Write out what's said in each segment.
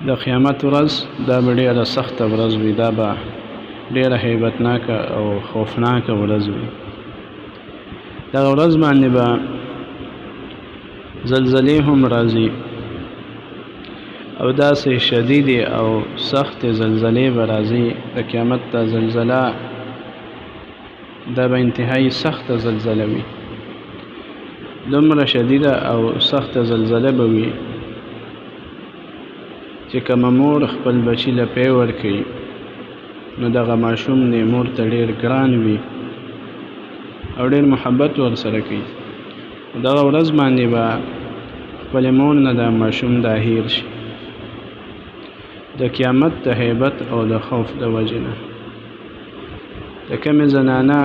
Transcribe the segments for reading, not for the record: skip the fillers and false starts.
د قیامت ورځ دا به ډېره سخته ورځ وي، دا به ډېره هیبتناکه او خوفناکه ورځ وي. دغه ورځ باندې به زلزلې هم راځي او داسې شدیدې او سختې زلزلې به راځي. د قیامت ته زلزله دا به انتهایی سخته زلزله وي، دومره شدیده او سخته زلزله به وي چې کومه مور خپل بچي له پی ورکوي نو دغه ماشوم دی مور ته ډېر ګران وي او ډېر محبت ورسره کوي. دغه ورځ باندې به خپلې مور نه دا ماشوم دا هیر شي د قیامت د هیبت او د خوف د وجې نه. د کومې زنانه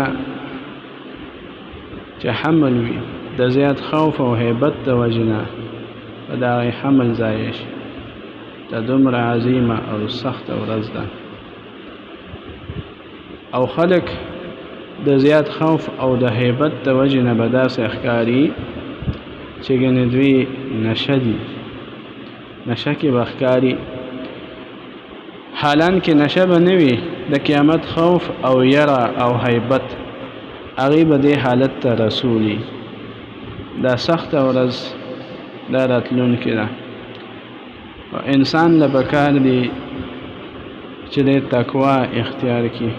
چې حمل وي د زیات خوف او هیبت د وجې نه به د هغې حمل ضایع شي. دا دومره عظیمه او سخته ورځ ده او خلک د زیات خوف او د هیبت د وجې نه به داسې ښکاري چې ګنې دوی نشه دي، نشه کې به ښکاري، حالان کې نشه به نه وي. د قیامت خوف او یره او هیبت هغې به دې حالت ته رسولي. دا سخته ورځ دا راتلونکې ده او انسان له پکار دی چې د تقوا اختیار کړي.